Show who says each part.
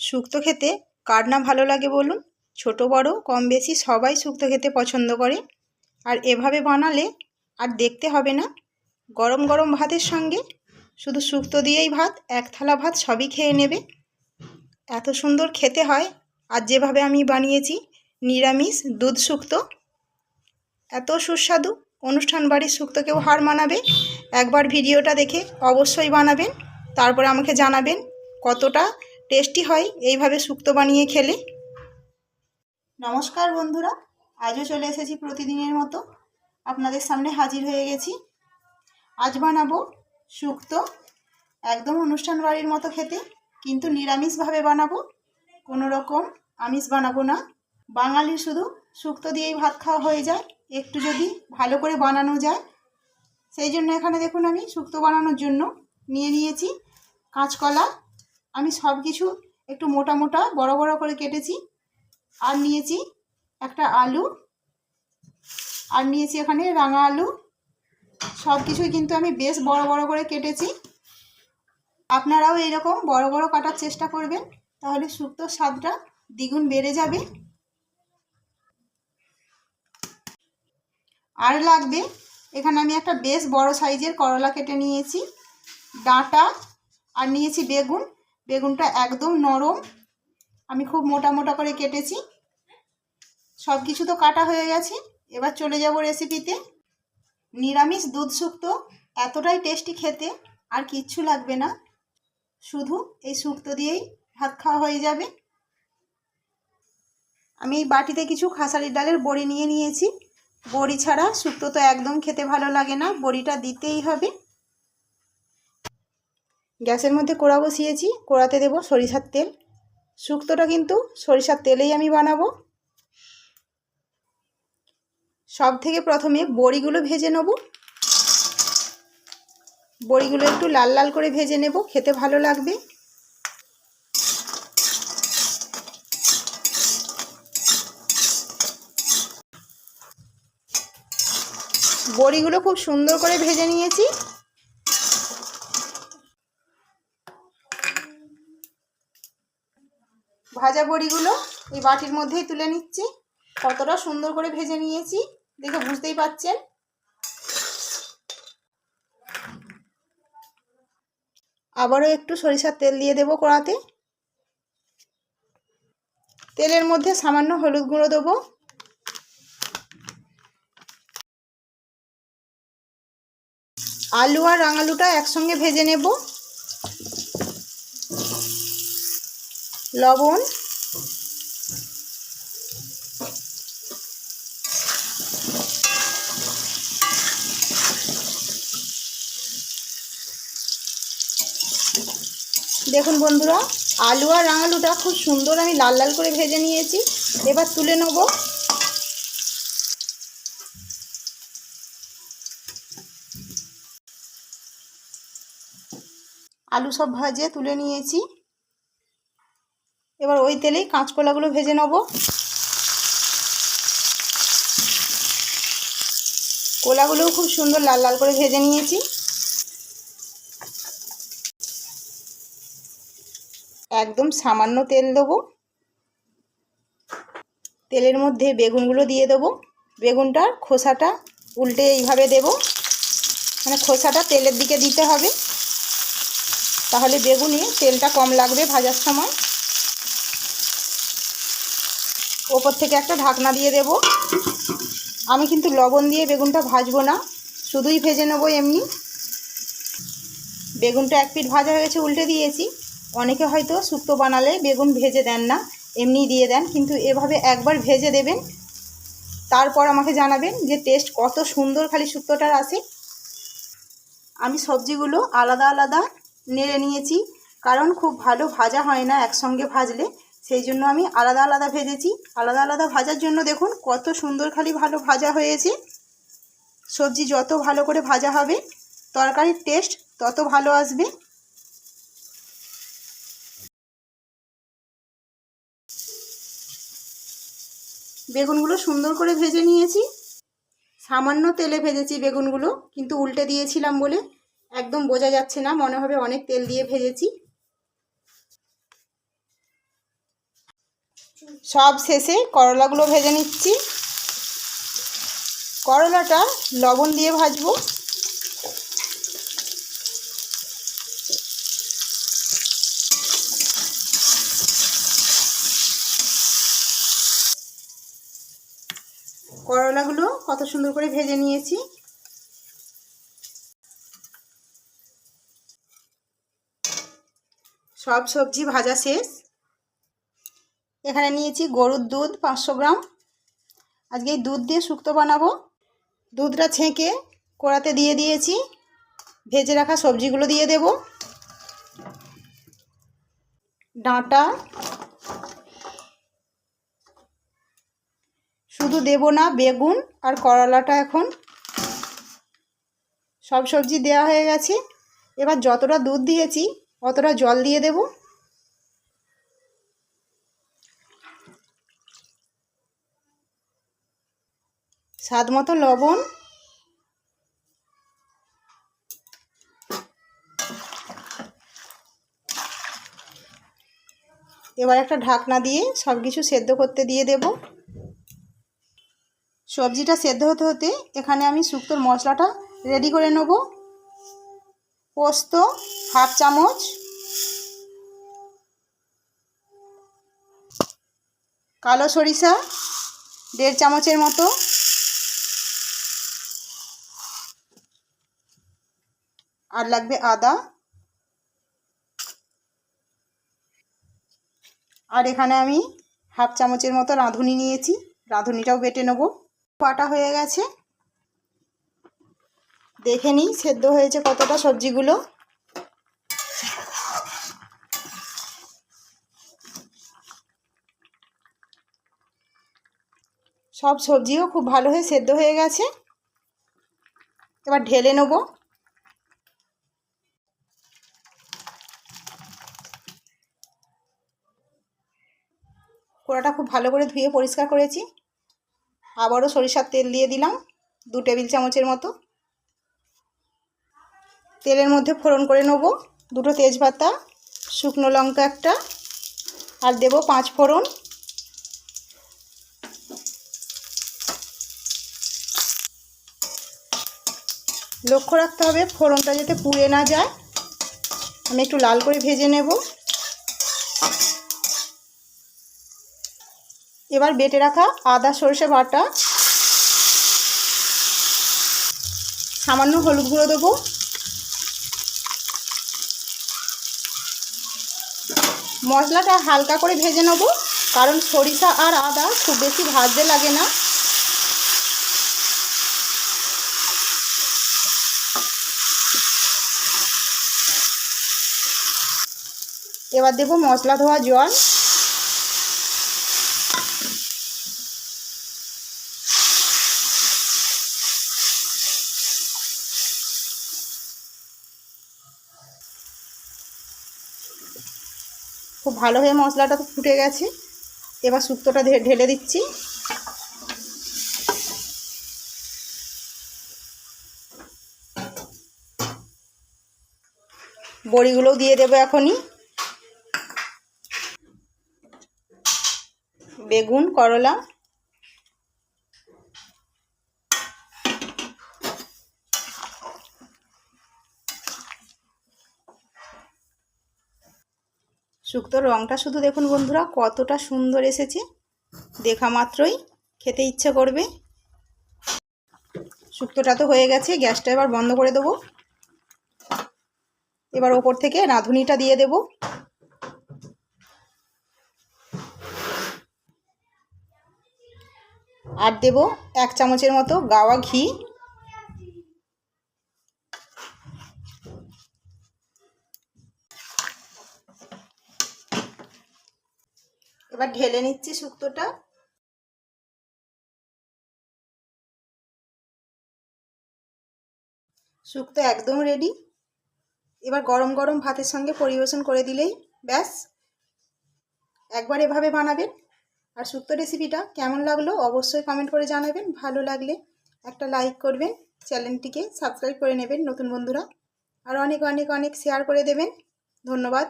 Speaker 1: শুক্তো খেতে কার না ভালো লাগে বলুন। ছোট বড় কম বেশি সবাই শুক্তো খেতে পছন্দ করে। আর এভাবে বানালে আর দেখতে হবে না। গরম গরম ভাতের সঙ্গে শুধু শুক্তো দিয়েই ভাত, এক থালা ভাত সবই খেয়ে নেবে। এত সুন্দর খেতে হয়। আর যেভাবে আমি বানিয়েছি নিরামিষ দুধ শুক্তো, এত সুস্বাদু, অনুষ্ঠান বাড়ির শুক্তোকেও হার মানাবে। একবার ভিডিওটা দেখে অবশ্যই বানাবেন, তারপরে আমাকে জানাবেন কতটা টেস্টি হয় এইভাবে শুক্তো বানিয়ে খেলে। নমস্কার বন্ধুরা, আজও চলে এসেছি প্রতিদিনের মতো আপনাদের সামনে হাজির হয়ে গেছি। আজ বানাবো শুক্তো, একদম অনুষ্ঠান বাড়ির মতো খেতে, কিন্তু নিরামিষভাবে বানাবো, কোনো রকম আমিষ বানাবো না। বাঙালির শুধু শুক্তো দিয়েই ভাত খাওয়া হয়ে যায়, একটু যদি ভালো করে বানানো যায়। সেই জন্য এখানে দেখুন আমি শুক্তো বানানোর জন্য নিয়ে নিয়েছি কাঁচকলা। আমি সব কিছু একটু মোটা মোটা বড় বড় করে কেটেছি। আর নিয়েছি একটা আলু, আর নিয়েছি এখানে রাঙা আলু। সব কিছুই কিন্তু আমি বেশ বড় বড় করে কেটেছি। আপনারাও এইরকম বড় বড় কাটার চেষ্টা করবেন, তাহলে শুক্তোর স্বাদটা দ্বিগুণ বেড়ে যাবে। আর লাগবে এখানে আমি একটা বেশ বড় সাইজের করলা কেটে নিয়েছি, ডাঁটা, আর নিয়েছি বেগুন। বেগুনটা একদম নরম, আমি খুব মোটা মোটা করে কেটেছি। সব কিছু তো কাটা হয়ে গেছে, এবার চলে যাব রেসিপিতে। নিরামিষ দুধ শুক্তো এতটাই টেস্টি খেতে, আর কিচ্ছু লাগবে না, শুধু এই শুক্তো দিয়েই ভাত খাওয়া হয়ে যাবে। আমি এই বাটিতে কিছু খাসারির ডালের বড়ি নিয়ে নিয়েছি। বড়ি ছাড়া শুক্তো তো একদম খেতে ভালো লাগে না, বড়িটা দিতেই হবে। গ্যাসের মধ্যে কড়া বসিয়েছি, কড়াতে দেব সরিষার তেল। শুক্তোটা কিন্তু সরিষার তেলেই আমি বানাবো। সব থেকে প্রথমে বড়িগুলো ভেজে নেব। বড়িগুলো একটু লাল লাল করে ভেজে নেব, খেতে ভালো লাগবে। বড়িগুলো খুব সুন্দর করে ভেজে নিয়েছি। ভাজা বড়িগুলো এই বাটির মধ্যেই তুলে নিচ্ছি। কতটা সুন্দর করে ভেজে নিয়েছি দেখে বুঝতেই পাচ্ছেন। আবারও একটু সরিষার তেল দিয়ে দেব কড়াতে। তেলের মধ্যে সামান্য হলুদ গুঁড়ো দেবো। আলু আর রাঙালুটা একসঙ্গে ভেজে নেব। লবণ, দেখুন বন্ধুরা, আলু আর রাঙালুটা খুব সুন্দর আমি লাল লাল করে ভেজে নিয়েছি। এবার তুলে নেব। আলু সব ভাজে তুলে নিয়েছি। এবার ওই তেলেই কাঁচকলাগুলো ভেজে নেব। কলাগুলোও খুব সুন্দর লাল লাল করে ভেজে নিয়েছি। একদম সামান্য তেল দেবো। তেলের মধ্যে বেগুনগুলো দিয়ে দেবো। বেগুনটার খোসাটা উল্টে এইভাবে দেব, মানে খোসাটা তেলের দিকে দিতে হবে, তাহলে বেগুনে তেলটা কম লাগবে ভাজার সময়। ওপর থেকে একটা ঢাকনা দিয়ে দেব। আমি কিন্তু লবণ দিয়ে বেগুনটা ভাজবো না, শুধুই ভেজে নেবো এমনি। বেগুনটা এক পিঠ ভাজা হয়ে গেছে, উল্টে দিয়েছি। অনেকে হয়তো শুক্তো বানালে বেগুন ভেজে দেন না, এমনি দিয়ে দেন, কিন্তু এভাবে একবার ভেজে দেবেন, তারপর আমাকে জানাবেন যে টেস্ট কত সুন্দর খালি শুক্তোটার আসে। আমি সবজিগুলো আলাদা আলাদা নেড়ে নিয়েছি, কারণ খুব ভালো ভাজা হয় না একসঙ্গে ভাজলে, সেই জন্য আমি আলাদা আলাদা ভেজেছি। আলাদা আলাদা ভাজার জন্য দেখুন কত সুন্দর খালি ভালো ভাজা হয়েছে। সবজি যত ভালো করে ভাজা হবে তরকারির টেস্ট তত ভালো আসবে। বেগুনগুলো সুন্দর করে ভেজে নিয়েছি। সামান্য তেলে ভেজেছি বেগুনগুলো, কিন্তু উল্টে দিয়েছিলাম বলে একদম বোঝা যাচ্ছে না, মনে হবে অনেক তেল দিয়ে ভেজেছি। সব শেষে করলাগুলো ভেজে নিচ্ছি। করলাটা লবণ দিয়ে ভাজবো। করলাগুলো কত সুন্দর করে ভেজে নিয়েছি। সব সবজি ভাজা শেষ। এখানে নিয়েছি গরুর দুধ 500 গ্রাম। আজকে এই দুধ দিয়ে শুক্তো বানাবো। দুধটা ছেঁকে কড়াতে দিয়ে দিয়েছি। ভেজে রাখা সবজিগুলো দিয়ে দেব। ডাঁটা শুধু দেব না, বেগুন আর করলাটা এখন। সব সবজি দেওয়া হয়ে গেছে। এবার যতটা দুধ দিয়েছি অতটা জল দিয়ে দেব। স্বাদ মতো লবণ। এবার একটা ঢাকনা দিয়ে সব কিছু সেদ্ধ করতে দিয়ে দেব। সবজিটা সেদ্ধ হতে হতে এখানে আমি শুক্তোর মশলাটা রেডি করে নেব। পোস্ত 1/2 চামচ, কালো সরিষা 1.5 চামচের মতো, আর লাগবে আদা। আর এখানে আমি 1/2 চামচের মতো রাঁধুনি নিয়েছি, রাঁধুনিটাও বেটে নেব। বাটা হয়ে গেছে। দেখে নিই সেদ্ধ হয়েছে কতটা সবজিগুলো। সব সবজিও খুব ভালো হয়ে সেদ্ধ হয়ে গেছে। এবার ঢেলে নেব। কড়াটা খুব ভালো করে ধুয়ে পরিষ্কার করেছি। আবারও সরিষার তেল দিয়ে দিলাম 2 টেবিল চামচের মতো। তেলের মধ্যে ফোড়ন করে নেব 2টো তেজপাতা, শুকনো লঙ্কা একটা, আর দেব 5 ফোড়ন। লক্ষ্য রাখতে হবে ফোড়নটা যাতে পুড়ে না যায়। আমি একটু লাল করে ভেজে নেব। এবার বেটে রাখা আদা সরষে বাটা, সামান্য হলুদ গুঁড়ো দেবো। মশলাটা হালকা করে ভেজে নেব, কারণ সরিষা আর আদা খুব বেশি ভাজতে লাগে না। এবার দেব মশলা ধোয়া জল। খুব ভালো হয়ে মশলাটা তো ফুটে গেছে। এবার শুক্তোটা ঢেলে দিচ্ছি। বড়িগুলোও দিয়ে দেবো এখনই। বেগুন, করলা, শুক্তোর রঙটা শুধু দেখুন বন্ধুরা কতটা সুন্দর এসেছে। দেখা মাত্রই খেতে ইচ্ছে করবে। শুক্তোটা তো হয়ে গেছে, গ্যাসটা এবার বন্ধ করে দেবো। এবার ওপর থেকে রাঁধুনিটা দিয়ে দেব। আর দেব 1 চামচের মতো গাওয়া ঘি। এবার ঢেলে নিচ্ছি শুক্তোটা। শুক্তো একদম রেডি। এবার গরম গরম ভাতের সঙ্গে পরিবেশন করে দিলেই ব্যাস। একবার এভাবে বানাবেন। আর শুক্তো রেসিপিটা কেমন লাগলো অবশ্যই কমেন্ট করে জানাবেন। ভালো লাগলে একটা লাইক করবেন, চ্যানেলটিকে সাবস্ক্রাইব করে নেবেন নতুন বন্ধুরা, আর অনেক অনেক অনেক শেয়ার করে দেবেন। ধন্যবাদ।